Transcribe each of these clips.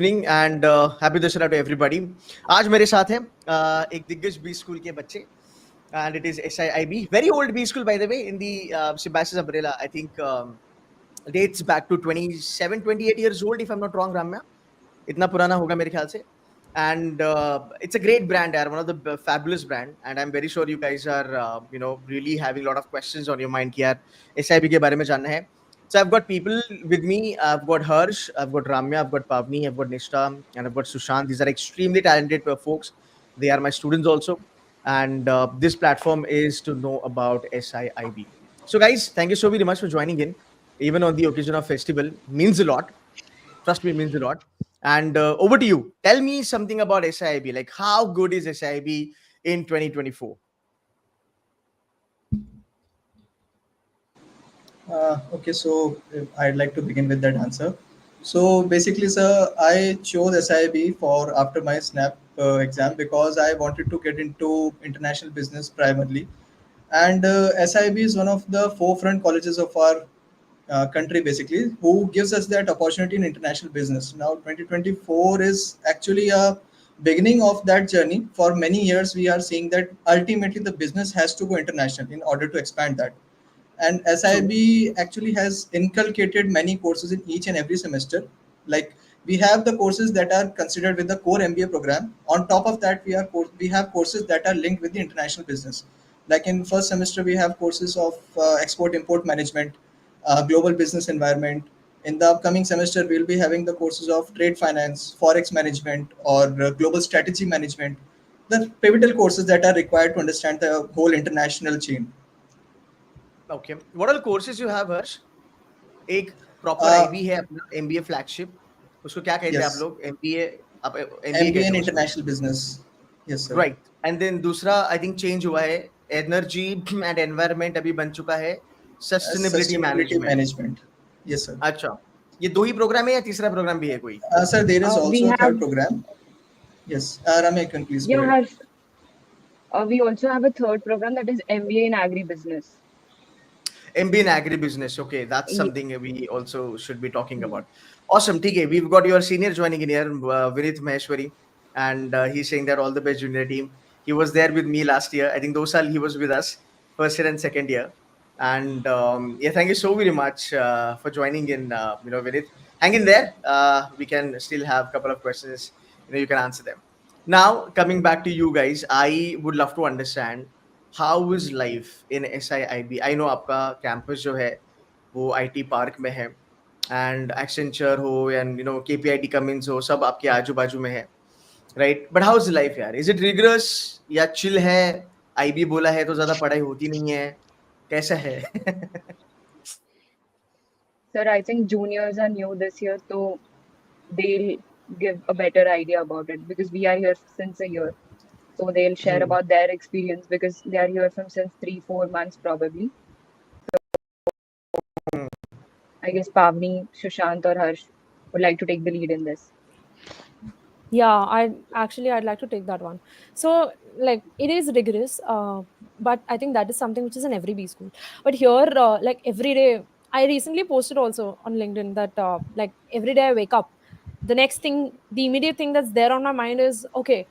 evening and happy Dussehra to everybody. आज मेरे साथ है एक दिग्गज B school के बच्चे and it is SIIB. Very old B school by the way in the Symbiosis umbrella. I think dates back to 27, 28 years old if I'm not wrong, Ramya. इतना पुराना होगा मेरे ख्याल से. And it's a great brand, one of the fabulous brand. And I'm very sure you guys are, really having a lot of questions on your mind कि यार SIB के बारे में जानना है. So I've got people with me. I've got Harsh, I've got Ramya, I've got Pavni, I've got Nishta, and I've got Sushant. These are extremely talented folks. They are my students also. And this platform is to know about SIIB. So guys, thank you so very much for joining in. Even on the occasion of festival, means a lot. Trust me, it means a lot. And over to you. Tell me something about SIIB. Like, how good is SIIB in 2024? Okay, so I'd like to begin with that answer. So basically, sir, I chose SIIB for after my SNAP exam because I wanted to get into international business primarily. And SIIB is one of the forefront colleges of our country, basically, who gives us that opportunity in international business. Now, 2024 is actually a beginning of that journey. For many years, we are seeing that ultimately the business has to go international in order to expand that. And SIB actually has inculcated many courses in each and every semester. Like we have the courses that are considered with the core MBA program. On top of that, we have courses that are linked with the international business. Like in first semester, we have courses of export-import management, global business environment. In the upcoming semester, we'll be having the courses of trade finance, forex management, or global strategy management. The pivotal courses that are required to understand the whole international chain. Okay. What are the courses you have, Harsh? एक proper IB है अपना MBA flagship. उसको क्या कहते हैं आप लोग? MBA MBA in international business. Yes, sir. Right. And then दूसरा I think change हुआ है. Energy and environment अभी बन चुका है. Sustainability management. Yes, sir. अच्छा. ये दो ही प्रोग्राम है या तीसरा प्रोग्राम भी है कोई? Sir, there is also a third program. Yes. Ramya, can please go ahead. We also have a third program that is MBA in agribusiness. MBA in agribusiness. Okay, that's something we also should be talking about. Awesome. TK, we've got your senior joining in here, Vinith Maheshwari, and he's saying that all the best junior team. He was there with me last year. I think those are he was with us first year and second year. And yeah, thank you so very much for joining in. Vinith, hang in there. We can still have a couple of questions. You can answer them. Now, coming back to you guys, I would love to understand how is life in SIIB. I know आपका campus जो है वो IT Park में है and Accenture हो and KPIT Cummins हो सब आपके आजू बाजू में है, right? But how is life यार? Is it rigorous या chill है? IB बोला है तो ज़्यादा पढ़ाई होती नहीं है, कैसा है? Sir, I think juniors are new this year, so they'll give a better idea about it because we are here since a year. So they'll share about their experience because they are here from since 3-4 months probably. So I guess Pavni, Sushant or Harsh would like to take the lead in this. Yeah, I'd like to take that one. So like it is rigorous, but I think that is something which is in every B school. But here, like every day, I recently posted also on LinkedIn that like every day I wake up, the immediate thing that's there on my mind is, okay,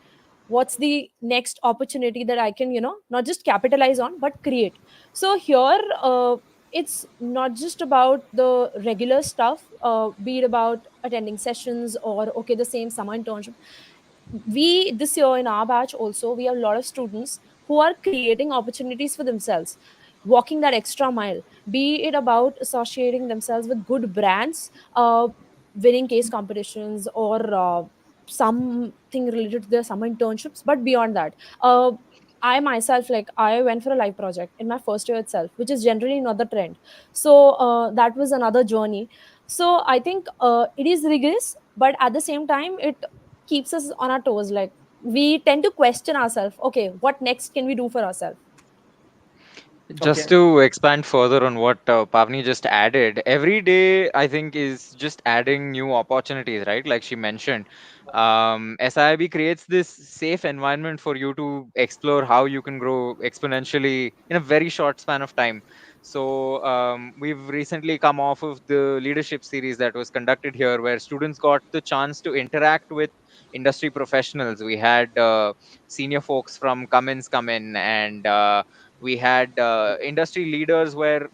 what's the next opportunity that I can, not just capitalize on, but create. So here, it's not just about the regular stuff, be it about attending sessions or, okay, the same summer internship. This year in our batch also, we have a lot of students who are creating opportunities for themselves, walking that extra mile, be it about associating themselves with good brands, winning case competitions or something related to their summer internships. But beyond that, I myself, like I went for a live project in my first year itself, which is generally not the trend. So that was another journey. So I think it is rigorous, but at the same time, it keeps us on our toes. Like we tend to question ourselves, okay, what next can we do for ourselves? Just to expand further on what Pavni just added, every day I think is just adding new opportunities, right? Like she mentioned, SIIB creates this safe environment for you to explore how you can grow exponentially in a very short span of time. So we've recently come off of the leadership series that was conducted here, where students got the chance to interact with industry professionals. We had senior folks from Cummins come in, and we had industry leaders where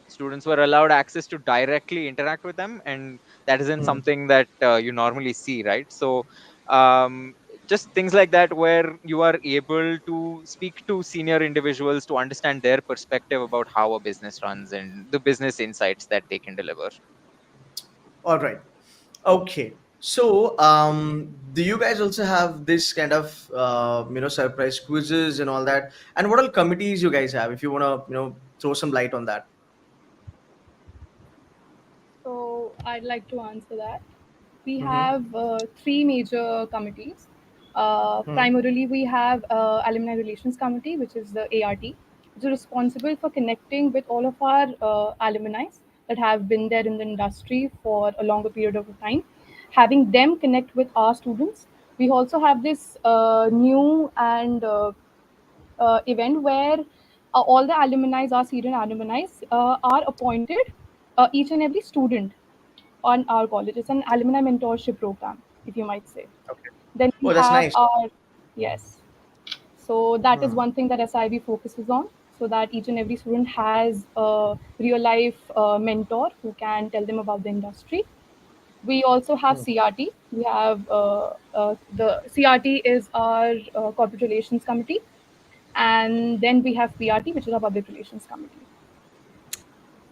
students were allowed access to directly interact with them, and that isn't something that you normally see, right? So um, just things like that, where you are able to speak to senior individuals to understand their perspective about how a business runs and the business insights that they can deliver. All right. Okay. So, do you guys also have this kind of, surprise quizzes and all that? And what all committees you guys have? If you want to, throw some light on that. So I'd like to answer that. We Mm-hmm. have three major committees. Hmm. Primarily, we have Alumni Relations Committee, which is the ART, which is responsible for connecting with all of our alumni that have been there in the industry for a longer period of time, having them connect with our students. We also have this new and event where all the alumni, our senior alumni, are appointed, each and every student on our college. It's an alumni mentorship program, if you might say. Okay. Then we Oh, that's have nice. our, yes. So that is Hmm. one thing that SIIB focuses on, so that each and every student has a real life mentor who can tell them about the industry. We also have Hmm. CRT. We have the CRT is our corporate relations committee, and then we have PRT, which is our public relations committee.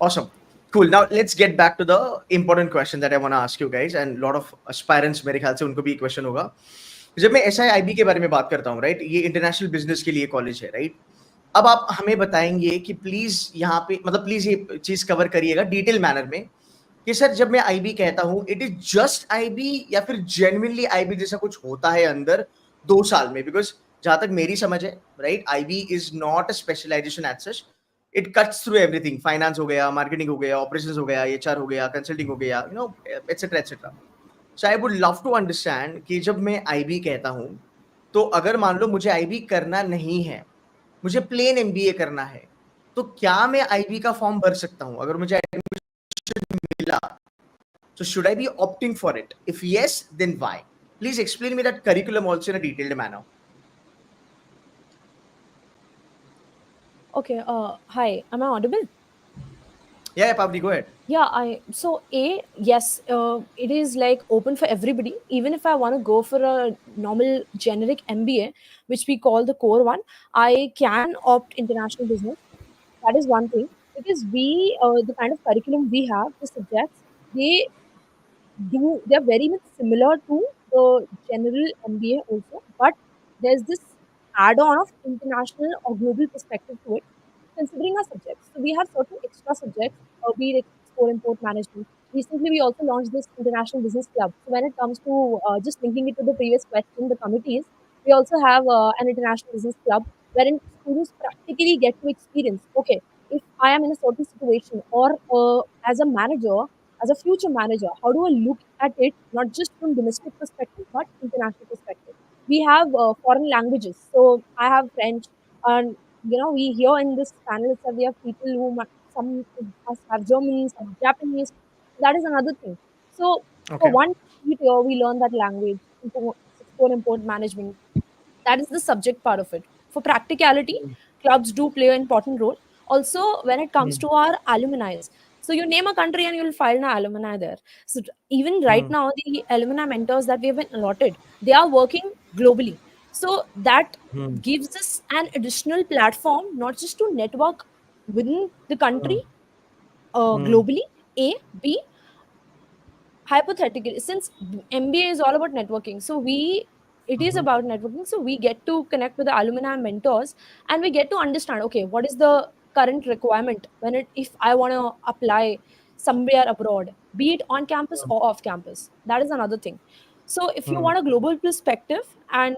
Awesome. Cool. Now let's get back to the important question that I want to ask you guys, and lot of aspirants मेरे ख्याल से उनको भी question होगा. जब मैं SIIB के बारे में बात करता हूँ, राइट, ये इंटरनेशनल बिजनेस के लिए कॉलेज है, राइट. अब आप हमें बताएंगे कि प्लीज यहाँ पे, मतलब प्लीज ये चीज कवर करिएगा डिटेल मैनर में कि सर जब मैं आईबी कहता हूँ, इट इज जस्ट आईबी या फिर जेन्युइनली आईबी जैसा कुछ होता है अंदर 2 साल में? बिकॉज जहां तक मेरी समझ है, right, IB is not a specialisation as such. It cuts through everything. Finance हो गया, मार्केटिंग हो गया, ऑपरेशंस हो गया, एचआर हो गया, कंसल्टिंग हो गया, etcetera etcetera. So I would love to understand कि जब मैं आईबी कहता हूँ, तो अगर मान लो मुझे आईबी करना नहीं है, मुझे प्लेन एमबीए करना है, तो क्या मैं आईबी का फॉर्म भर सकता हूँ अगर मुझे एडमिशन मिला? So should I be opting for it? If yes, then why? Please explain me that curriculum also in a detailed manner. Okay. Hi. Am I audible? Yeah, Pavni, go ahead. Yeah. Yes. It is like open for everybody. Even if I want to go for a normal generic MBA, which we call the core one, I can opt international business. That is one thing, because the kind of curriculum we have, the subjects, they they're very much similar to the general MBA also, but there's this add-on of international or global perspective to it, considering our subjects. So we have certain extra subjects, be it export import management. Recently, we also launched this international business club. So when it comes to just linking it to the previous question, the committees, we also have an international business club wherein students practically get to experience. Okay, if I am in a certain situation, or as a manager, as a future manager, how do I look at it, not just from domestic perspective, but international perspective? We have foreign languages. So I have French, and we here in this panel itself, we have people who some of us have German, some have Japanese. That is another thing. So for Okay. one year, we learn that language, export import management. That is the subject part of it. For practicality, clubs do play an important role. Also, when it comes to our alumni, so you name a country and you'll find an alumni there. So even right now, the alumni mentors that we have been allotted, they are working globally. So that gives us an additional platform, not just to network within the country, globally. A, B, hypothetically, since MBA is all about networking, so it is about networking. So we get to connect with the alumni mentors, and we get to understand, okay, what is the current requirement if I want to apply somewhere abroad, be it on campus or off campus. That is another thing. So if you want a global perspective and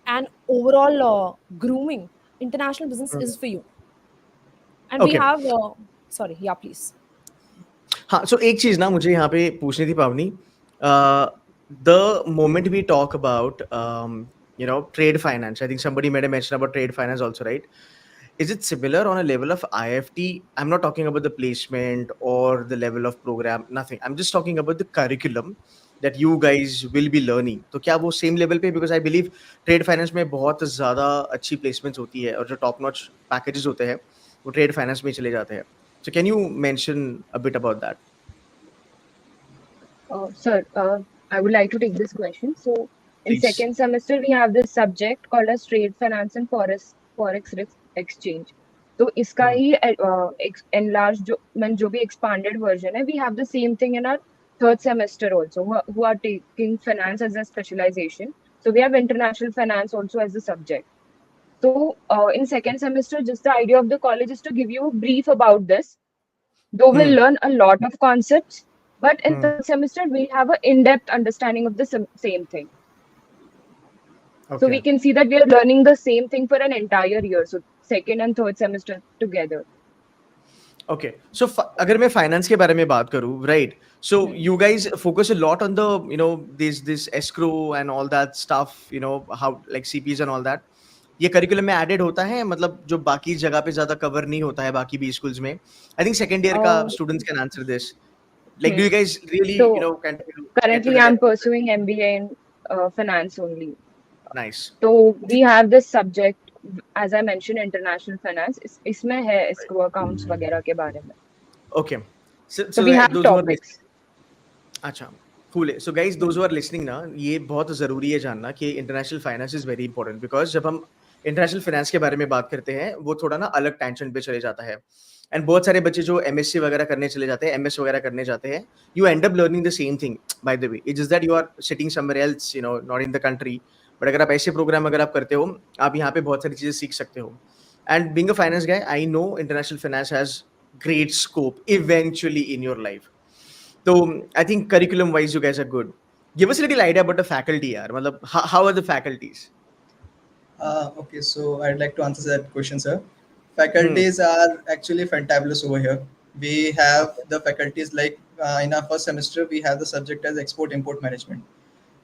an overall grooming, international business is for you. And we Okay. have sorry, yeah, please. हाँ, so एक चीज ना मुझे यहाँ पे पूछनी थी पावनी. The moment we talk about trade finance, I think somebody made a mention about trade finance also, right? is it similar on a level of IIFT? I'm not talking about the placement or the level of program, nothing. I'm just talking about the curriculum that you guys will be learning. तो क्या वो same level पे? Because I believe trade finance में बहुत ज़्यादा अच्छी placements होती है और जो top notch packages होते हैं वो trade finance में चले जाते हैं. So can you mention a bit about that? Sir, I would like to take this question. So, in Please. second semester, we have this subject called as trade finance and forex risk exchange. तो इसका ही enlarged जो भी expanded version है, we have the same thing in our third semester also, who are taking finance as a specialization. So we have international finance also as a subject. So in second semester, just the idea of the college is to give you a brief about this. Though we'll learn a lot of concepts, but in third semester, we'll have an in-depth understanding of the same thing. So we can see that we are learning the same thing for an entire year. So second and third semester together. Okay. So अगर मैं finance के बारे में बात करूँ, right? So you guys focus a lot on the, you know, this escrow and all that stuff, you know, how like CPs and all that. ये curriculum में added होता है, मतलब जो बाकी जगह पे ज़्यादा cover नहीं होता है बाकी भी schools में. I think second year का students can answer this. Like, do you guys really, So, you know, can currently I'm pursuing MBA in finance only. Nice. So we have this subject, as I mentioned, international finance. इसमें है escrow accounts वगैरह के बारे में. Okay. So we have topics. अच्छा, cool है. So guys, those who are listening ना, ये बहुत ज़रूरी है जानना कि international finance is very important because जब हम international finance के बारे में बात करते हैं, वो थोड़ा ना अलग tangent पे चले जाता है. And बहुत सारे बच्चे जो MSc वगैरह करने चले जाते हैं, MS वगैरह करने जाते हैं, you end up learning the same thing. By the way, it's just that you are sitting somewhere else, you know, not in the country. But अगर आप ऐसे प्रोग्राम अगर आप करते हो, आप यहाँ पे बहुत सारी चीजें सीख सकते हो. And being a finance guy, I know international finance has great scope eventually in your life. So I think curriculum wise you guys are good. Give us a little idea about the faculty, yaar. मतलब how are the faculties? Okay, so I'd like to answer that question, sir. Faculties are actually fantabulous over here. We have the faculties like in our first semester, we have the subject as export-import management.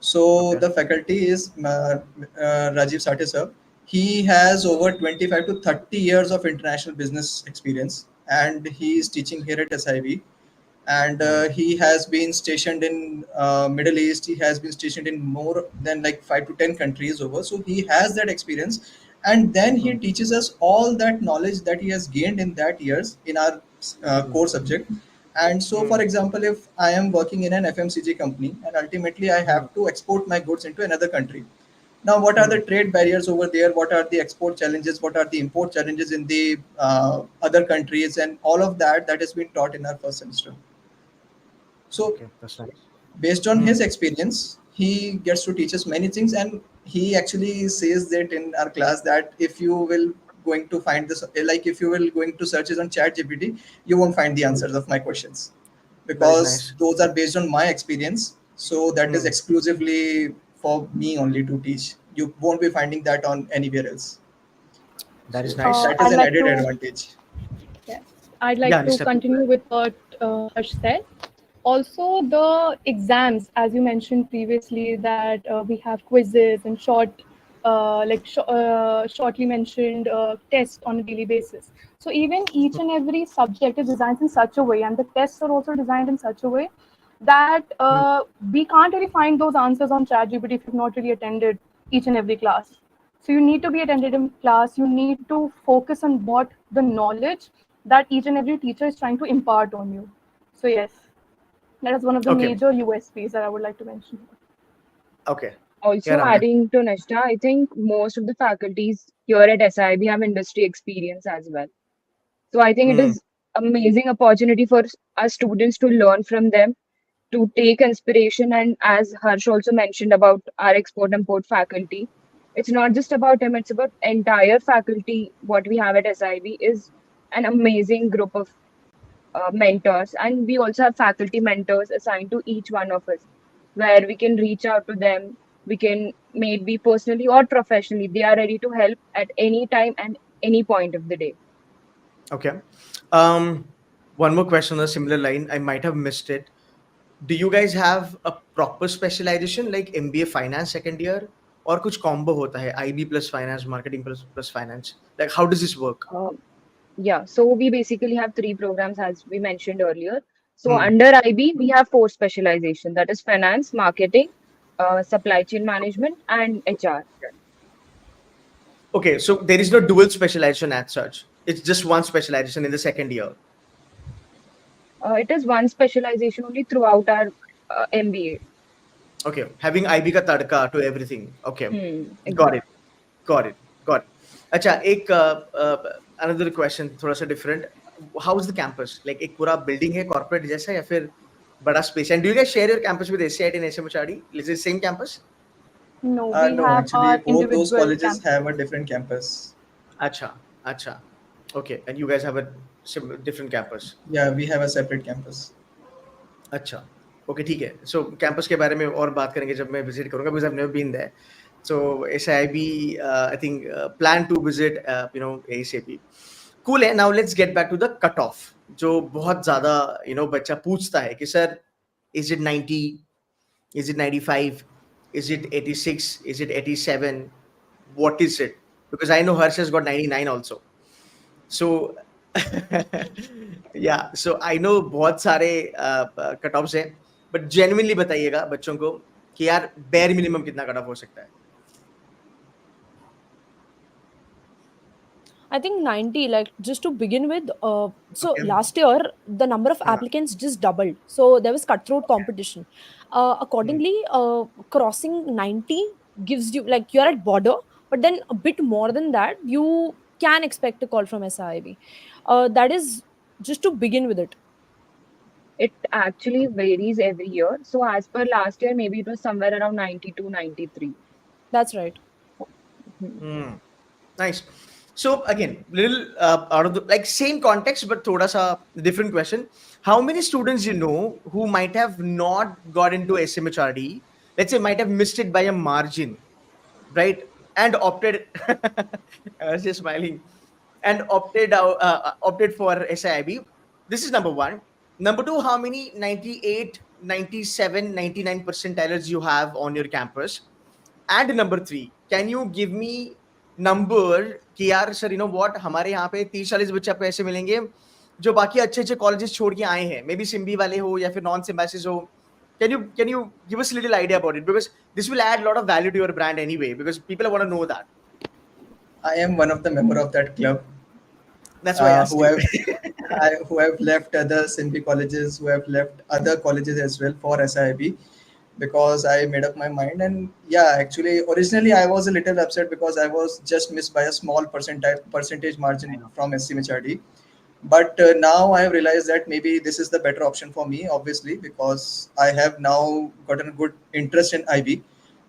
So the faculty is Rajiv Sate sir. He has over 25 to 30 years of international business experience, and he is teaching here at SIIB. And he has been stationed in Middle East. He has been stationed in more than like 5 to 10 countries over. So he has that experience, and then he teaches us all that knowledge that he has gained in that years in our core subject. And so, for example, if I am working in an FMCG company and ultimately I have to export my goods into another country. Now, what are the trade barriers over there? What are the export challenges? What are the import challenges in the other countries? And all of that has been taught in our first semester. So, that's nice. Based on his experience, he gets to teach us many things, and he actually says that in our class that if you will going to find this, like if you will going to search it on ChatGPT, you won't find the answers of my questions because those are based on my experience. So that is exclusively for me only to teach. You won't be finding that on anywhere else. That is nice. That is an added advantage. Yes, I'd like to continue with what Harsh said. Also, the exams, as you mentioned previously, that we have quizzes and shortly mentioned tests on a daily basis. So even each and every subject is designed in such a way, and the tests are also designed in such a way that we can't really find those answers on ChatGPT if you've not really attended each and every class. So you need to be attended in class. You need to focus on what the knowledge that each and every teacher is trying to impart on you. So yes. That is one of the major USPs that I would like to mention. Okay. Also, adding to Nashta, I think most of the faculties here at SIIB have industry experience as well. So I think it is amazing opportunity for our students to learn from them, to take inspiration. And as Harsh also mentioned about our export-import faculty, it's not just about him, it's about entire faculty. What we have at SIIB is an amazing group of mentors, and we also have faculty mentors assigned to each one of us where we can reach out to them. We can maybe personally or professionally, they are ready to help at any time and any point of the day. Okay. One more question on a similar line. I might have missed it. Do you guys have a proper specialization like MBA finance second year, और कुछ combo होता है IB plus finance, marketing plus finance. Like how does this work? Yeah, so we basically have 3 programs as we mentioned earlier. So Hmm. under IB, we have 4 specialization, that is finance, marketing, supply chain management, and HR. Okay, so there is no dual specialization as such. It's just one specialization in the second year. It is one specialization only throughout our MBA. Okay, having IB का तड़का to everything. Okay, got Exactly. it, got it, got it. अच्छा, एक another question थोड़ा सा different. How is the campus? Like एक पूरा building है corporate जैसा या फिर बड़ा space? And do you guys share your campus with SCIT and SMHRD? Is it the same campus? No, we No, have actually, our both those individual colleges campuses. have a different campus. अच्छा, अच्छा. Okay, and you guys have a different campus. Yeah, we have a separate campus. अच्छा, okay, ठीक है. सो campus के बारे में और बात करेंगे जब मैं विजिट करूंगा, because I have never been there. So SIIB, I think plan to visit ASAP. Cool है. Now let's get back to the cut off, जो बहुत ज्यादा बच्चा पूछता है कि sir, is it 90, is it 95, is it 86, is it 87, what is it? Because I know Harsh has got 99 also. So yeah, so I know बहुत सारे cut offs हैं, बट जेन्युइनली बताइएगा बच्चों को कि यार बेयर मिनिमम कितना कट ऑफ हो सकता है. I think 90, like just to begin with. So Okay. last year, the number of applicants just doubled. So there was cutthroat competition. Accordingly, crossing 90 gives you, like, you're at border, but then a bit more than that, you can expect a call from SIIB. That is just to begin with it. It actually varies every year. So as per last year, maybe it was somewhere around 92, 93. That's right. Nice. So again, little out of the like same context, but thoda sa different question. How many students you know who might have not got into SMHRD? Let's say might have missed it by a margin, right? And opted. I was just smiling. And opted out, opted for SIIB. This is number one. Number two, how many 98, 97, 99 percentilers you have on your campus? And number three, can you give me number कि यार sir what, हमारे यहाँ पे 30-40 बच्चे आपको ऐसे मिलेंगे जो बाकी अच्छे अच्छे कॉलेजेस छोड़ के आए हैं, मे बी सिम्बी वाले हो या फिर नॉन सिम्बासिस हो. Can you give us a little idea about it, because this will add a lot of value to your brand anyway, because people want to know that. I am one of the member of that club. That's why I asked who you. who have left other SIMB colleges, who have left other colleges as well for SIIB, because I made up my mind. And yeah, actually originally I was a little upset because I was just missed by a small percentage margin from SMHRD. But now I have realized that maybe this is the better option for me, obviously, because I have now gotten a good interest in IB.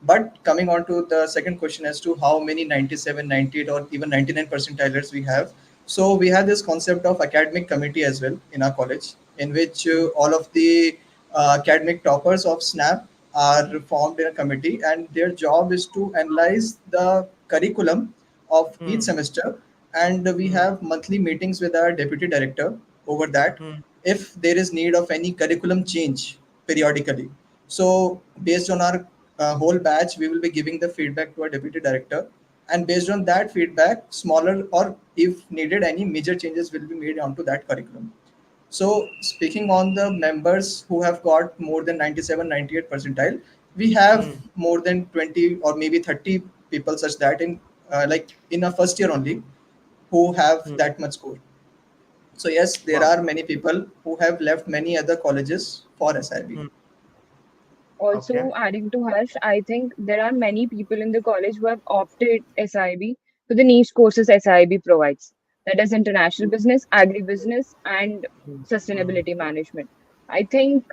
But coming on to the second question as to how many 97, 98 or even 99 percentilers we have. So we have this concept of academic committee as well in our college, in which all of the academic toppers of SNAP are formed in a committee, and their job is to analyze the curriculum of each semester. And we have monthly meetings with our deputy director over that, if there is need of any curriculum change periodically. So based on our whole batch, we will be giving the feedback to our deputy director, and based on that feedback, smaller or if needed any major changes will be made onto that curriculum. So speaking on the members who have got more than 97, 98 percentile, we have more than 20 or maybe 30 people such that in like in a first year only who have that much score. So yes, there are many people who have left many other colleges for SIB. Also, adding to Harsh, I think there are many people in the college who have opted SIB for the niche courses SIB provides. That is international business, agribusiness, and sustainability management. I think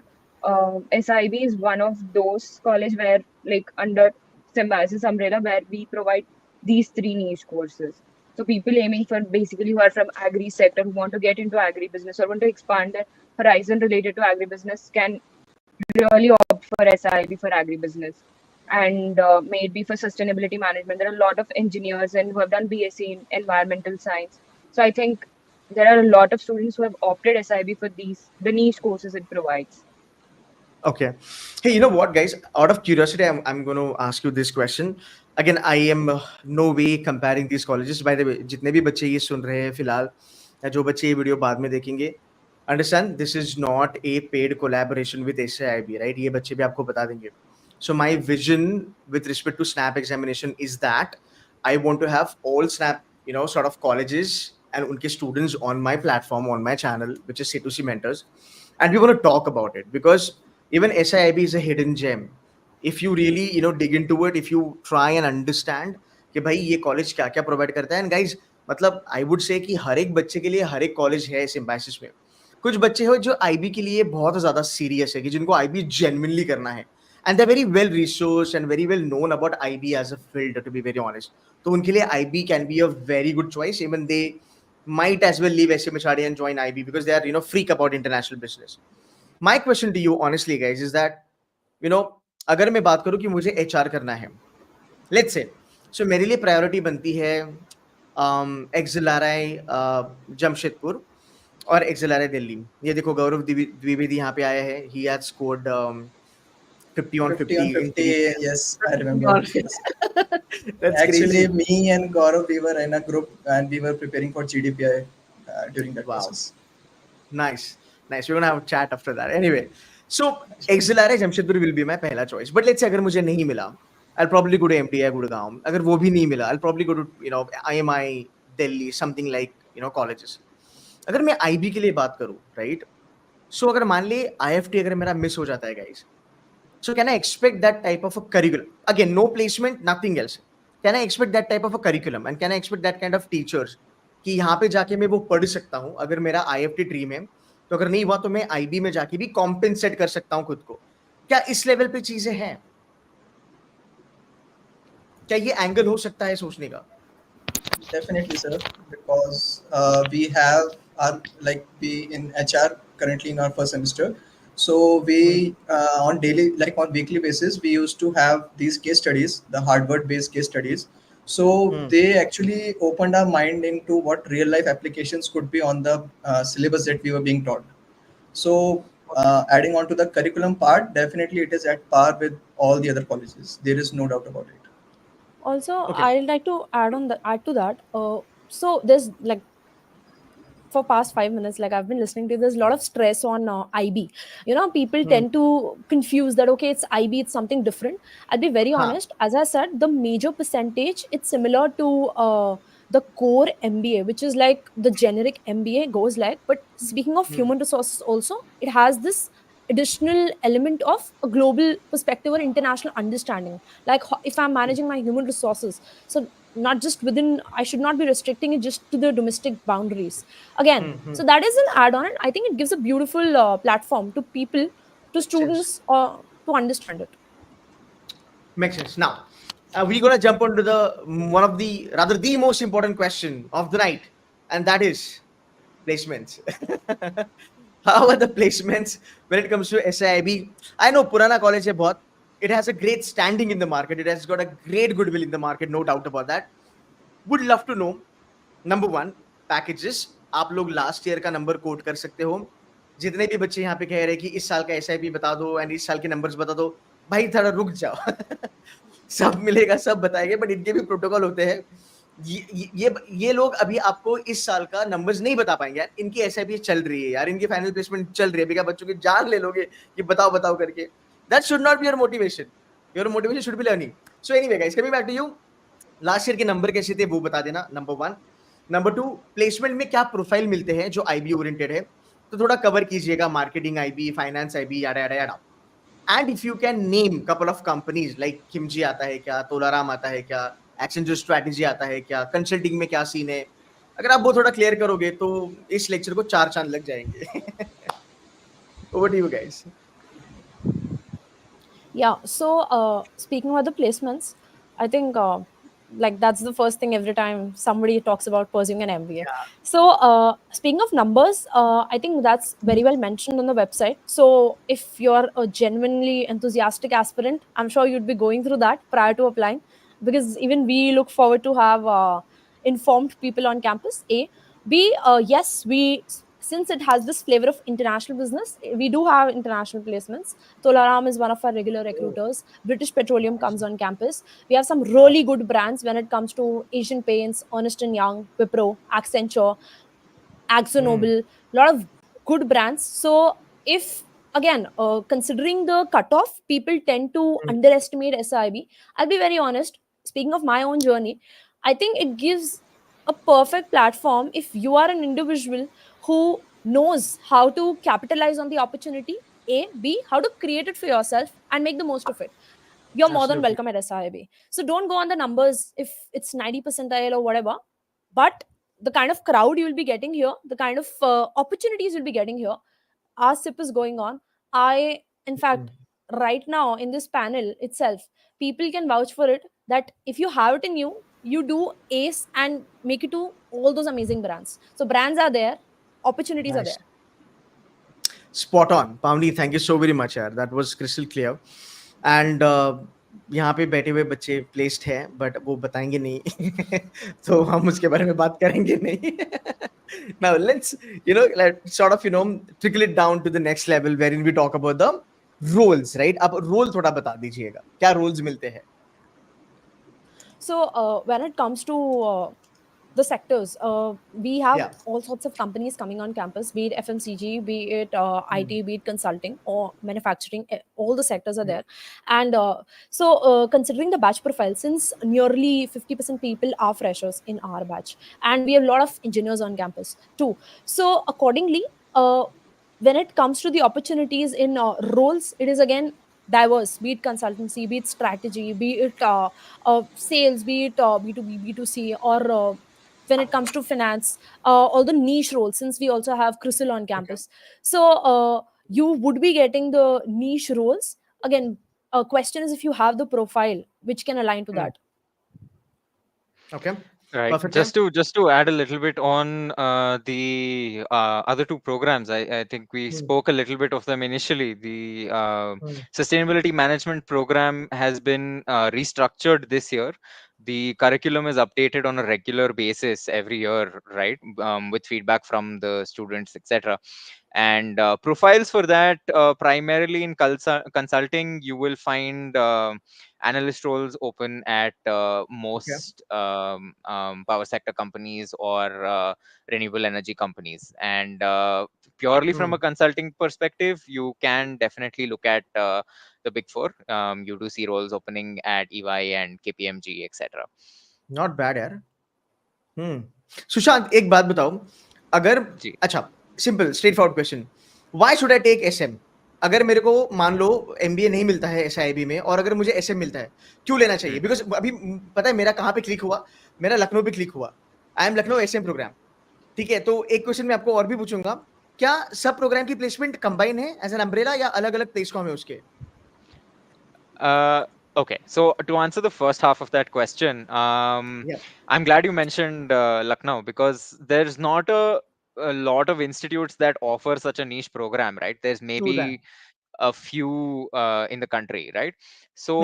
SIB is one of those college where, like, under Symbiosis umbrella, where we provide these 3 niche courses. So people aiming for basically who are from agri sector, who want to get into agribusiness or want to expand their horizon related to agribusiness, can really opt for SIB for agribusiness. And maybe for sustainability management, there are a lot of engineers and who have done BSc in environmental science. So I think there are a lot of students who have opted SIB for the niche courses it provides. Okay. Hey, you know what, guys? Out of curiosity, I'm going to ask you this question. Again, I am no way comparing these colleges. By the way, जितने भी बच्चे ये सुन रहे हैं फिलहाल या जो बच्चे ये वीडियो बाद में देखेंगे, understand this is not a paid collaboration with SIIB, right? ये बच्चे भी आपको बता देंगे. So my vision with respect to SNAP examination is that I want to have all SNAP, sort of colleges and उनके students on my platform, on my channel, which is C2C Mentors, and we want to talk about it because even SIIB is a hidden gem. If you really dig into it, if you try and understand कि भाई ये college क्या क्या provide करता है, and guys मतलब I would say कि हर एक बच्चे के लिए हर एक कॉलेज है इस एम्बेसिस में. कुछ बच्चे हो जो आईबी के लिए बहुत ज्यादा सीरियस है कि जिनको आईबी जेन्युइनली करना है, and they very well resource and very well known about IB as a field, to be very honest. तो उनके लिए IB can be a very good choice. Even they might as well leave SMHRD and join IB because they are freak about international business. My question to you honestly guys is that अगर मैं बात करूं कि मुझे HR करना है, let's say, so मेरे लिए प्रायोरिटी बनती है एक्सिलआरआई जमशेदपुर और एक्सिलआरआई दिल्ली. ये देखो गौरव द्विवेदी यहाँ पे आया है. he had scored 50 on 50 on 50, yes, I remember. Yes. That's Actually, crazy. me and Gaurav, we were in a group and we were preparing for GDPI during that Wow. process. Nice. We're gonna have a chat after that. Anyway, so XLRI Jamshedpur will be my पहला choice. But let's say अगर मुझे नहीं मिला, I'll probably go to MDI Gurgaon. अगर वो भी नहीं मिला, I'll probably go to IMI Delhi, something like colleges. अगर मैं IB के लिए बात करूँ, right? So अगर मान ले IIFT अगर मेरा मिस हो जाता है guys, so can I expect that type of a curriculum? Again, no placement, nothing else. Can I expect that type of a curriculum and can I expect that kind of teachers कि यहाँ पे जाके मैं वो पढ़ सकता हूँ? अगर मेरा IIFT ड्रीम है तो अगर नहीं हुआ तो मैं IB में जाके भी कॉम्पेंसेट कर सकता हूँ खुद को. क्या इस लेवल पे चीजें हैं? क्या ये एंगल हो सकता है सोचने का? Definitely, sir, because we have our we in HR currently in our first semester. So we on daily, on weekly basis, we used to have these case studies, the Harvard-based case studies. So they actually opened our mind into what real life applications could be on the syllabus that we were being taught. So adding on to the curriculum part, definitely it is at par with all the other colleges. There is no doubt about it. Also, Okay. I'd like to add to that. So there's for past 5 minutes, I've been listening to, there's a lot of stress on IB. People tend to confuse that, okay, it's IB, it's something different. I'll be very honest. As I said, the major percentage, it's similar to the core MBA, which is like the generic MBA goes like. But speaking of human resources also, it has this additional element of a global perspective or international understanding. Like if I'm managing my human resources, so not just within, I should not be restricting it just to the domestic boundaries again. So that is an add-on, and I think it gives a beautiful platform to people, to students, to understand it. Makes sense. Now we're gonna jump onto one of the most important question of the night, and that is placements. How are the placements when it comes to SIIB? I know Purana college है बहुत. It has a great standing in the market. It has got a great goodwill in the market, no doubt about that. Would love to know, number one, packages. आप लोग last year का number quote कर सकते हो. जितने भी बच्चे यहाँ पे कह रहे हैं कि इस साल का SIP बता दो एंड इस साल के नंबर्स बता दो, भाई थोड़ा रुक जाओ. सब मिलेगा, सब बताएंगे, बट इनके भी प्रोटोकॉल होते हैं. ये लोग अभी आपको इस साल का नंबर्स नहीं बता पाएंगे यार. इनकी SIP चल रही है यार, इनकी फाइनल प्लेसमेंट चल रही है. अभी क्या बच्चों की जान ले लोगे कि बताओ करके? That should not be your motivation. Your motivation should be learning. So anyway guys, coming back to you, last year के नंबर कैसे थे वो बता देना, number one. Number two, placement में क्या प्रोफाइल मिलते हैं जो IB ओरिएंटेड है, तो थोड़ा कवर कीजिएगा. Marketing IB, finance IB, याडा. And if you can name couple of companies like Kimji आता है क्या, तोलाराम आता है क्या, एक्सेंचर स्ट्रैटेजी आता है क्या, कंसल्टिंग में क्या सीन है, अगर आप वो थोड़ा क्लियर करोगे तो इस लेक्चर को 4 चांद लग जाएंगे. Over to you guys. Yeah, so speaking about the placements, I think that's the first thing every time somebody talks about pursuing an MBA. Yeah. So speaking of numbers, I think that's very well mentioned on the website. So if you're a genuinely enthusiastic aspirant, I'm sure you'd be going through that prior to applying, because even we look forward to have informed people on campus. A. B, yes, we since it has this flavor of international business, we do have international placements. Tolaram is one of our regular recruiters. British Petroleum comes on campus. We have some really good brands when it comes to Asian Paints, Ernst& Young, Wipro, Accenture, AkzoNobel, a lot of good brands. So if again, considering the cutoff, people tend to underestimate SIB. I'll be very honest. Speaking of my own journey, I think it gives a perfect platform if you are an individual who knows how to capitalize on the opportunity. A, B, how to create it for yourself and make the most of it. You're more than Absolutely. welcome at SIB. So don't go on the numbers if it's 90 percentile or whatever. But the kind of crowd you will be getting here, the kind of opportunities you'll be getting here, our SIP is going on. In fact, right now in this panel itself, people can vouch for it that if you have it in you, you do ace and make it to all those amazing brands. So brands are there, opportunities are Nice. there. Spot on. Pavni, thank you so very much, yaar. That was crystal clear. And यहाँ पे बैठे हुए बच्चे placed हैं but वो बताएंगे नहीं तो हम उसके बारे में बात करेंगे नहीं now let's let's sort of trickle it down to the next level wherein we talk about the roles, right? अब रोल थोड़ा बता दीजिएगा क्या रोल्स मिलते हैं. So when it comes to the sectors, we have all sorts of companies coming on campus, be it FMCG, be it IT, be it consulting or manufacturing. All the sectors are there. And so considering the batch profile, since nearly 50% people are freshers in our batch, and we have a lot of engineers on campus too. So accordingly, when it comes to the opportunities in roles, it is again diverse, be it consultancy, be it strategy, be it sales, be it B2B, B2C, or when it comes to finance, all the niche roles, since we also have CRISIL on campus. So you would be getting the niche roles. Again, a question is if you have the profile which can align to that. Okay. Right. Perfect. Just to add a little bit on the other two programs, I think we spoke a little bit of them initially. The sustainability management program has been restructured this year. The curriculum is updated on a regular basis every year, right? With feedback from the students, etc. And profiles for that, primarily in consulting, you will find analyst roles open at most power sector companies or renewable energy companies. And purely from a consulting perspective, you can definitely look at the big four. You do see roles opening at EY and KPMG, etc. Not bad यार. सुशांत एक बात बताओ, अगर अच्छा simple straightforward question, why should I take SM? अगर मेरे को मान लो एमबीए नहीं मिलता है एसआईबी में और अगर मुझे एसएम मिलता है, क्यों लेना चाहिए? बिकॉज अभी पता है मेरा कहाँ पे क्लिक हुआ, मेरा लखनऊ पे क्लिक हुआ. I am Lucknow SM programme. ठीक है, तो एक क्वेश्चन मैं आपको और भी पूछूंगा, क्या सब प्रोग्राम की प्लेसमेंट कंबाइन है एज एन अम्ब्रेला या अलग अलग प्लेसकॉम है उसके? Okay, so to answer the first half of that question, I'm glad you mentioned Lucknow, because there's not a lot of institutes that offer such a niche program, right? There's maybe a few in the country, right? So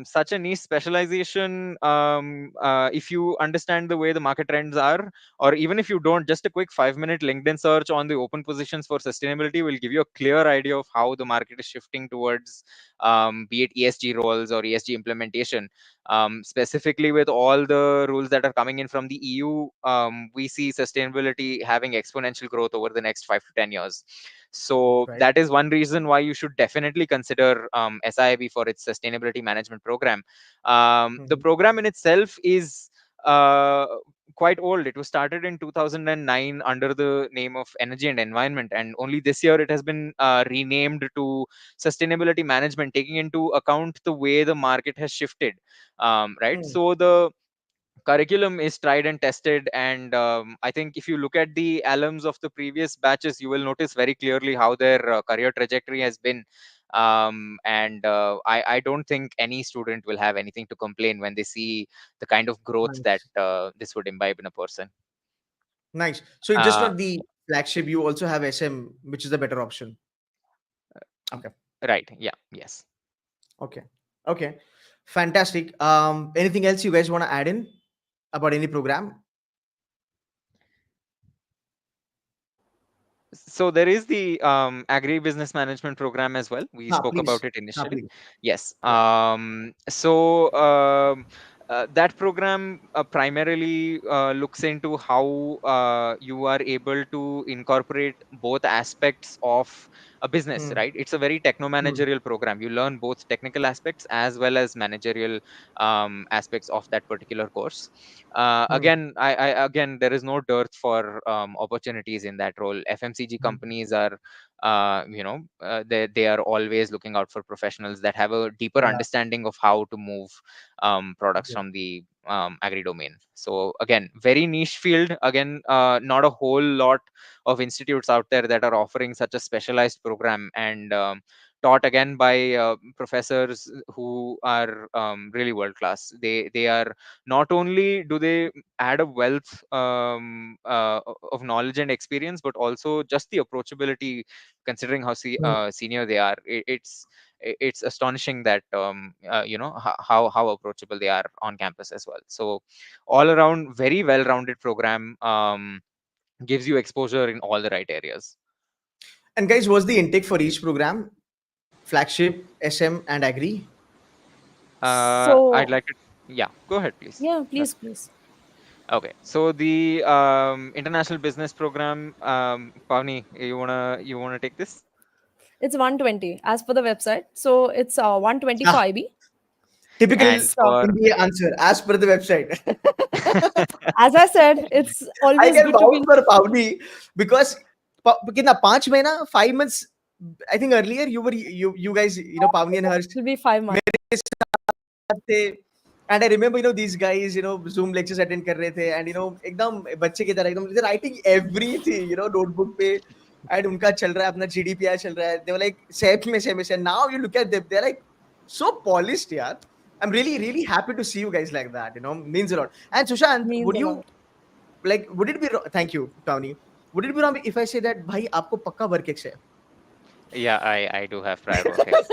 such a niche specialization, if you understand the way the market trends are, or even if you don't, just a quick 5-minute LinkedIn search on the open positions for sustainability will give you a clear idea of how the market is shifting towards be it ESG roles or ESG implementation. Specifically with all the rules that are coming in from the EU, we see sustainability having exponential growth over the next 5 to 10 years. So that is one reason why you should definitely consider SIIB for its sustainability management program. The program in itself is quite old. It was started in 2009 under the name of Energy and Environment, and only this year it has been renamed to Sustainability Management, taking into account the way the market has shifted. Right. So the curriculum is tried and tested, and I think if you look at the alums of the previous batches, you will notice very clearly how their career trajectory has been. And I don't think any student will have anything to complain when they see the kind of growth that this would imbibe in a person. Nice. So it's just not the flagship, you also have SM, which is the better option. Okay. Right. Yeah. Yes. Okay. Fantastic. Anything else you guys want to add in about any program? So there is the agri-business management program as well. We spoke Please. about it initially. Please. Yes. Yeah. That program primarily looks into how you are able to incorporate both aspects of a business, Hmm. right? It's a very techno-managerial program. You learn both technical aspects as well as managerial aspects of that particular course. Hmm. Again, there is no dearth for opportunities in that role. FMCG Hmm. companies are, they are always looking out for professionals that have a deeper Yeah. understanding of how to move products Yeah. from the agri domain. So again, very niche field. Again, not a whole lot of institutes out there that are offering such a specialized program, and taught again by professors who are really world class. They are, not only do they add a wealth of knowledge and experience, but also just the approachability, considering how Hmm. senior they are. It's astonishing that how approachable they are on campus as well. So all around very well rounded program, gives you exposure in all the right areas. And guys, what's the intake for each program? Flagship, SM, and Agri? I'd So like to, yeah, go ahead please. yeah, Uh, please. okay, so the international business program, Pavni, you wanna take this? It's 120 as per the website. So it's 120 for Ah, IB. typical And It's for MBA answer as per the website. as I said, it's I always can good to vouch be. for Pauni because कितना 5 महीना 5 months. I think earlier you guys, Pauni and Harsh It'll be 5 months. मेरे साथ थे. And I remember, these guys, Zoom lectures attend कर रहे थे, and एकदम बच्चे की तरह एकदम they're writing everything, notebook पे, and उनका चल रहा है अपना GDPR चल रहा है. They were like same. Now you look at them, they're like so polished, यार. I'm really really happy to see you guys like that. Means a lot. And Sushant, Means would a you lot. would it be thank you, Tony. Would it be wrong if I say that भाई आपको पक्का work ex है? yeah, I do have prior work ex.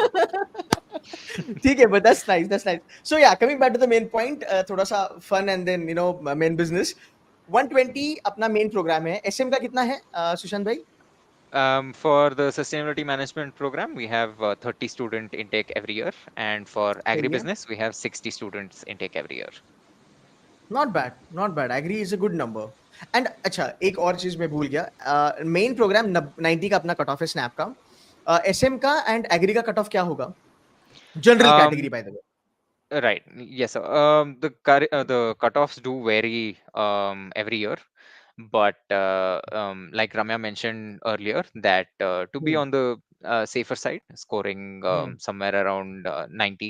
ठीक है, but that's nice. That's nice. So yeah, coming back to the main point, थोड़ा सा fun and then main business. 120 अपना main program है. SM का कितना है, सुशांत भाई? For the sustainability management program, we have 30 student intake every year, and for सही है. agribusiness, we have 60 students intake every year. Not bad, not bad. Agree is a good number. And अच्छा, एक और चीज मैं भूल गया. Main program 90 का अपना कट ऑफ है स्नैप का. SM का and agri का कट ऑफ क्या होगा? General Um, category, by the way. right. Yes. The cutoffs do vary every year, but like Ramya mentioned earlier, that to be Hmm. on the safer side, scoring Hmm. somewhere around 90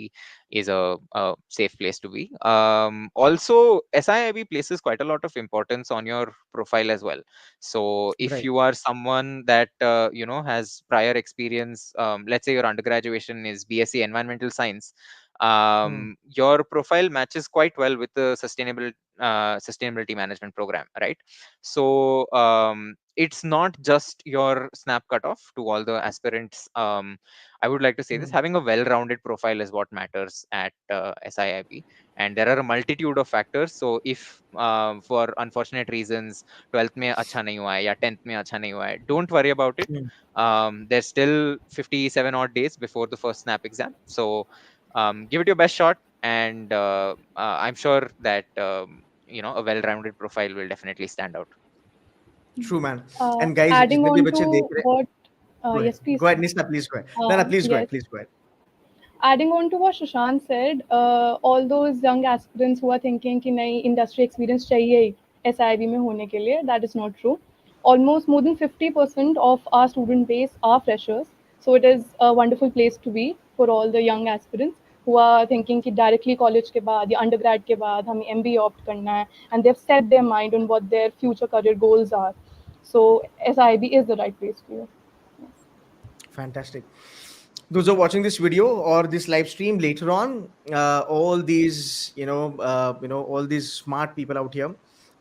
is a safe place to be. Also, SIIB places quite a lot of importance on your profile as well. So if Right. you are someone that has prior experience, let's say your undergraduation is BSc Environmental Science, Hmm. your profile matches quite well with the sustainability management program, right? So it's not just your snap cutoff to all the aspirants. I would like to say this: Hmm. having a well-rounded profile is what matters at SIIB, and there are a multitude of factors. So if for unfortunate reasons 12th में अच्छा नहीं हुआ है या 10th में अच्छा नहीं हुआ है, don't worry about it. Hmm. There's still 57 odd days before the first snap exam, so give it your best shot, and I'm sure that a well-rounded profile will definitely stand out. True, man. And guys, Adding जितने भी on बच्चे देख to रहे हैं, what, go ahead. yes, please. Go ahead, Nisha, please go ahead. No, please go ahead. Yes. Please go ahead. Adding on to what Shashank said, all those young aspirants who are thinking कि नहीं industry experience चाहिए ही SIB में होने के लिए, that is not true. Almost more than 50% of our student base are freshers, so it is a wonderful place to be for all the young aspirants who are thinking कि directly college के बाद या undergrad के बाद हमें MBA opt करना है, and they've set their mind on what their future career goals are. So SIB is the right place for you. Fantastic. Those who are watching this video or this live stream later on, all these, all these smart people out here,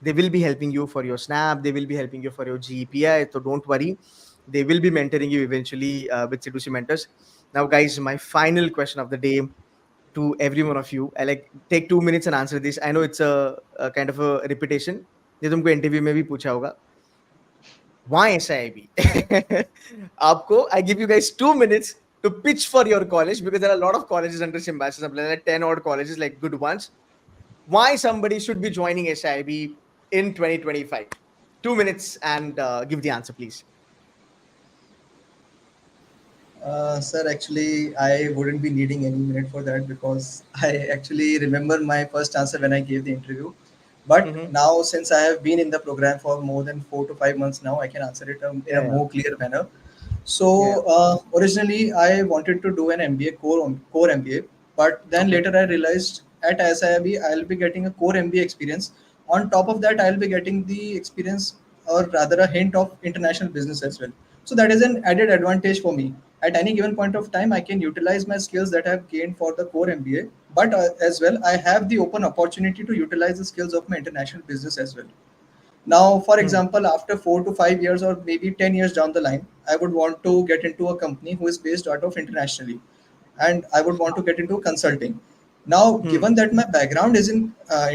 they will be helping you for your snap. They will be helping you for your GPI. So don't worry. They will be mentoring you eventually with C2C mentors. Now, guys, my final question of the day to every one of you. I like take 2 minutes and answer this. I know it's a kind of a repetition. ये तुमको interview में भी पूछा होगा. Why SIIB? Aapko, I give you guys 2 minutes to pitch for your college, because there are a lot of colleges under Symbiosis umbrella, like 10 odd colleges, like good ones. Why somebody should be joining SIIB in 2025? 2 minutes and give the answer, please. Sir, actually, I wouldn't be needing any minute for that because I actually remember my first answer when I gave the interview. But Mhm. now, since I have been in the program for more than 4 to 5 months now, I can answer it in a Yeah. more clear manner. Yeah. So, originally, I wanted to do an MBA core MBA, but then Okay. later I realized at SIIB I'll be getting a core MBA experience. On top of that, I'll be getting the experience, or rather, a hint of international business as well. So that is an added advantage for me. At any given point of time, I can utilize my skills that I've gained for the core MBA, but as well, I have the open opportunity to utilize the skills of my international business as well. Now, for Hmm. example, after 4 to 5 years or maybe 10 years down the line, I would want to get into a company who is based out of internationally, and I would want to get into consulting. Now, Hmm. given that my background is in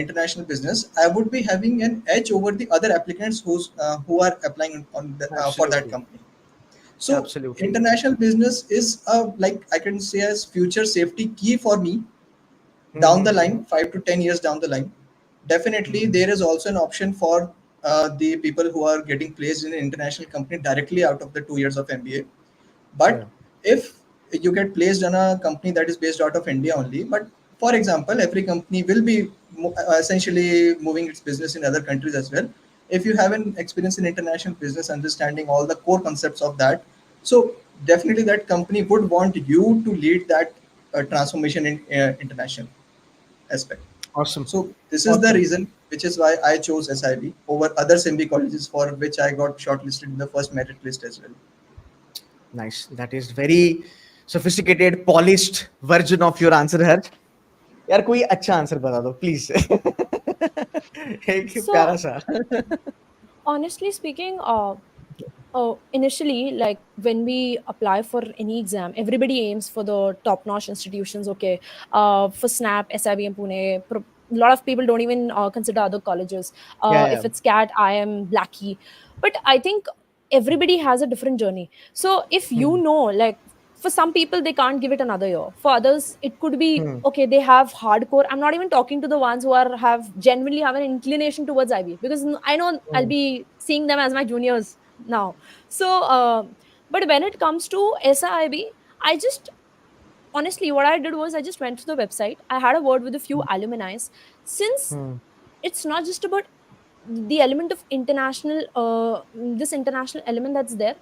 international business, I would be having an edge over the other applicants who are applying for that Absolutely. company. So, Absolutely. international business is like I can say as future safety key for me down the Mm-hmm. line, 5 to 10 years down the line. Definitely there is also an option for the people who are getting placed in an international company directly out of the 2 years of MBA. But Yeah. if you get placed on a company that is based out of India only, but for example, every company will be essentially moving its business in other countries as well. If you have an experience in international business, understanding all the core concepts of that, so definitely that company would want you to lead that transformation in international aspect. Awesome. So this is the Awesome. reason which is why I chose SIB over other SIMB colleges for which I got shortlisted in the first merit list as well. Nice. That is very sophisticated, polished version of your answer, Harsh. यार कोई अच्छा answer बता दो please एक प्यारा So सा honestly speaking, initially, like when we apply for any exam, everybody aims for the top-notch institutions. Okay, for Snap, SIB, and Pune. A lot of people don't even consider other colleges. yeah, If yeah. it's CAT, IM, Blackie, but I think everybody has a different journey. So if you Hmm. know, like for some people, they can't give it another year. For others, it could be Hmm. okay. They have hardcore. I'm not even talking to the ones who are have genuinely have an inclination towards IB, because I know I'll Hmm. be seeing them as my juniors now. So, but when it comes to SIIB, I just honestly, what I did was I just went to the website. I had a word with a few alumni. Since Hmm. it's not just about the element of international, this international element that's there,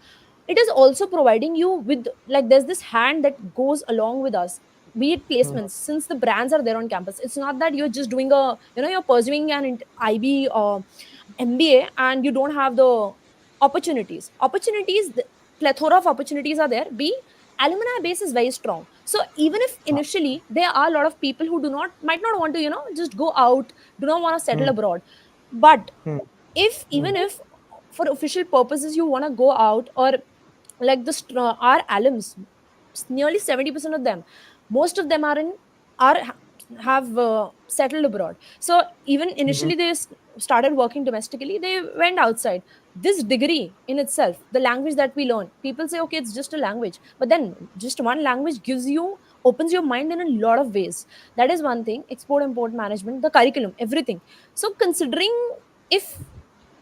it is also providing you with, like, there's this hand that goes along with us, be it Hmm. placements, since the brands are there on campus. It's not that you're just doing a, you're pursuing an IB MBA and you don't have the opportunities, the plethora of opportunities are there. B, alumni base is very strong. So even if initially there are a lot of people who do not might not want to, just go out, do not want to settle Hmm. abroad, but Hmm. if Hmm. even if for official purposes you want to go out, or like our alums, nearly 70% of them, most of them are have settled abroad. So even Hmm. initially they started working domestically, they went outside. This degree in itself, the language that we learn, people say okay, it's just a language, but then just one language opens your mind in a lot of ways. That is one thing. Export import management, the curriculum, everything. So considering, if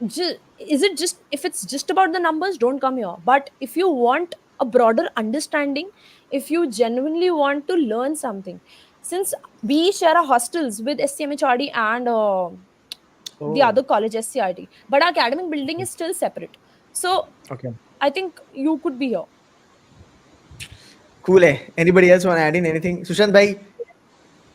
is it just, if it's just about the numbers, don't come here. But if you want a broader understanding, if you genuinely want to learn something, since we share our hostels with SCMHRD and the Oh, other college SCRT, but our academic building is still separate. So okay. I think you could be here. Cool. Anybody else want to add in anything? Sushant bhai,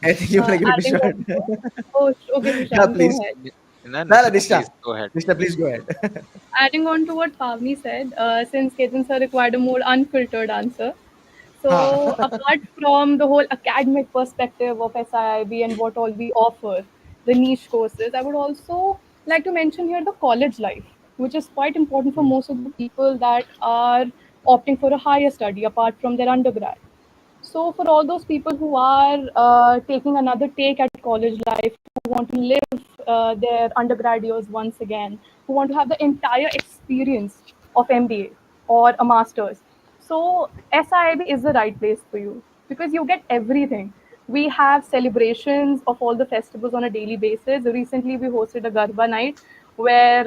I think you want to give it a Adding shot. on to oh, okay, Yeah, Sushant, go please. ahead. No, No, no, Nishita, Dishna. please go ahead. Dishna, please go ahead. Adding on to what Pavni said, since Ketan sir required a more unfiltered answer. Ha. So, apart from the whole academic perspective of SIIB and what all we offer, the niche courses, I would also like to mention here the college life, which is quite important for Hmm. most of the people that are opting for a higher study apart from their undergrad. So, for all those people who are taking another take at college life, who want to live their undergrad years once again, who want to have the entire experience of MBA or a master's. So SIIB is the right place for you because you get everything. We have celebrations of all the festivals on a daily basis. Recently, we hosted a Garba night where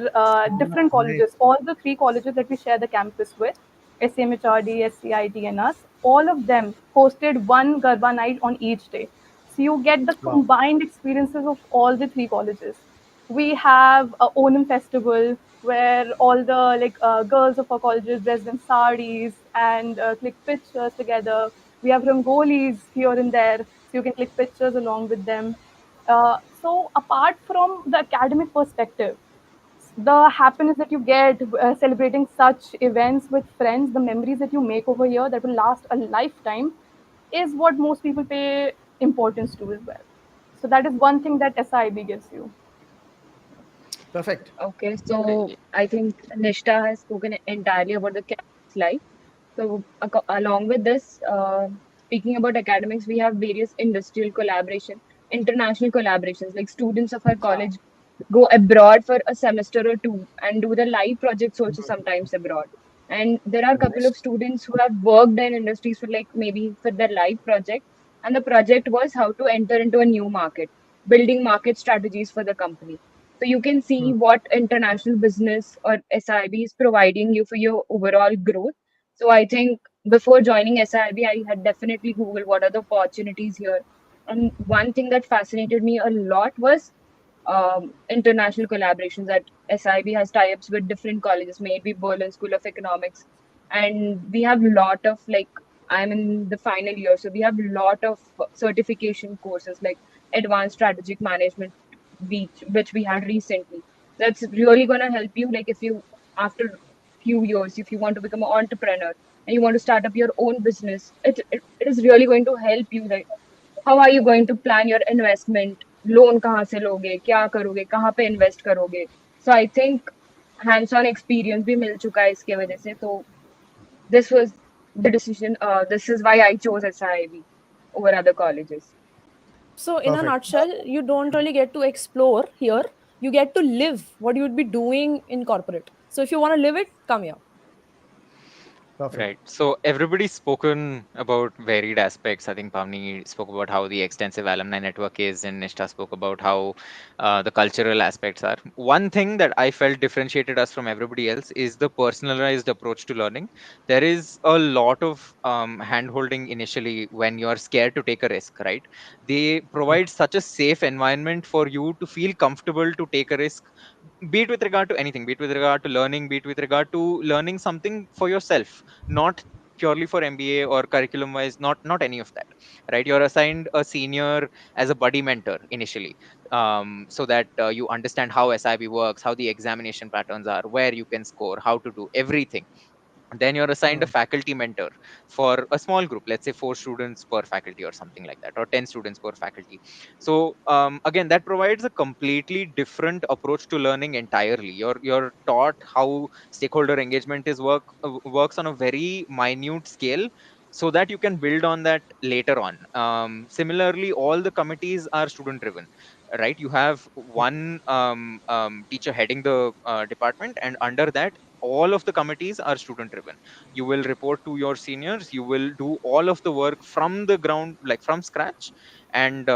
different Nice. colleges, all the three colleges that we share the campus with, SMHRD, SCIT, and us, all of them hosted one Garba night on each day. So you get the Wow. combined experiences of all the three colleges. We have a Onam festival where all the girls of our colleges dressed in saris and click pictures together. We have rangolis here and there, so you can click pictures along with them. So apart from the academic perspective, the happiness that you get celebrating such events with friends, the memories that you make over here that will last a lifetime, is what most people pay importance to as well. So that is one thing that SIB gives you. Perfect. Okay, so I think Nishta has spoken entirely about the campus life. So along with this, speaking about academics, we have various industrial collaboration, international collaborations. Like students of our college go abroad for a semester or two and do the live projects also sometimes abroad. And there are a couple Nice. of students who have worked in industries for like maybe for their live project, and the project was how to enter into a new market, building market strategies for the company. So you can see what international business or SIB is providing you for your overall growth. So I think before joining SIB, I had definitely Googled what are the opportunities here. And one thing that fascinated me a lot was international collaborations that SIB has tie-ups with different colleges, maybe Berlin School of Economics. And we have a lot of like, I'm in the final year, so we have a lot of certification courses like advanced strategic management, which we had recently. That's really going to help you. Like if you, after few years, if you want to become an entrepreneur and you want to start up your own business, it is really going to help you. Like how are you going to plan your investment, loan कहाँ से लोगे, क्या करोगे, कहाँ पे invest करोगे. So I think hands on experience भी मिल चुका है इसके वजह से. तो this was the decision, this is why I chose SIIB over other colleges. So in a Perfect. nutshell, you don't really get to explore here. You get to live what you would be doing in corporate. So if you want to live it, come here. Perfect. Right. So everybody's spoken about varied aspects. I think Pavni spoke about how the extensive alumni network is, and Nishta spoke about how the cultural aspects are. One thing that I felt differentiated us from everybody else is the personalized approach to learning. There is a lot of hand-holding initially when you're scared to take a risk, right? They provide such a safe environment for you to feel comfortable to take a risk, be it with regard to anything, be it with regard to learning, be it with regard to learning something for yourself, not purely for MBA or curriculum wise, not any of that, right? You're assigned a senior as a buddy mentor initially, so that you understand how SIB works, how the examination patterns are, where you can score, how to do everything. Then you're assigned a faculty mentor for a small group, let's say 4 students per faculty or something like that, or 10 students per faculty. So again, that provides a completely different approach to learning entirely. You're taught how stakeholder engagement works on a very minute scale, so that you can build on that later on. Similarly, all the committees are student driven, right? You have one teacher heading the department, and under that all of the committees are student driven. You will report to your seniors, you will do all of the work from the ground, like from scratch. And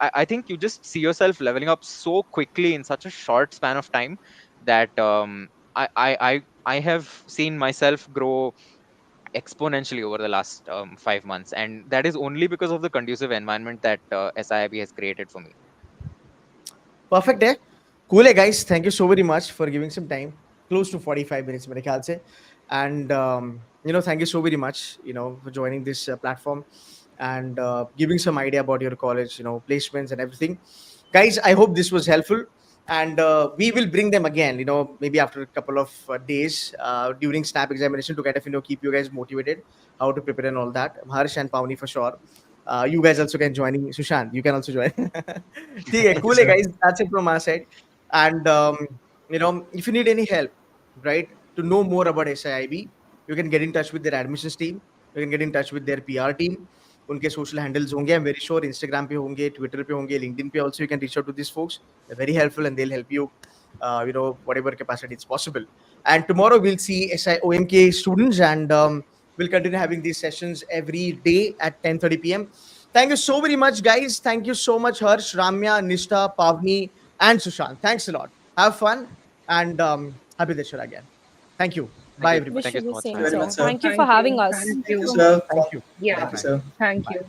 I think you just see yourself leveling up so quickly in such a short span of time that I have seen myself grow exponentially over the last 5 months, and that is only because of the conducive environment that SIIB has created for me. Perfect है. Cool है guys. Thank you so very much for giving some time. Close to 45 minutes मेरे ख्याल से. And thank you so very much, for joining this platform and giving some idea about your college, placements and everything. Guys, I hope this was helpful. And we will bring them again, maybe after a couple of days during snap examination to kind of, keep you guys motivated, how to prepare and all that. Harsh and Pawnee for sure. You guys also can join. Sushant, you can also join. ठीक है, cool है, guys. That's it from our side. And if you need any help, right, to know more about SIIB, you can get in touch with their admissions team. You can get in touch with their PR team. उनके social handles होंगे. I'm very sure Instagram पे होंगे, Twitter पे होंगे, LinkedIn पे also you can reach out to these folks. They're very helpful and they'll help you, whatever capacity it's possible. And tomorrow we'll see SIOMK students, and we'll continue having these sessions every day at 10:30 p.m. Thank you so very much, guys. Thank you so much, Harsh, Ramya, Nishta, Pavni, and Sushant. Thanks a lot. Have fun, and happy Dashera again. Thank you. Bye, everybody. Wish Thank you you so the much, same, sir. Very sir. much, sir. Thank you for Thank having you. us. Thank Thank you, you. sir. Yeah. Bye. Thank you, sir. Thank Bye. you.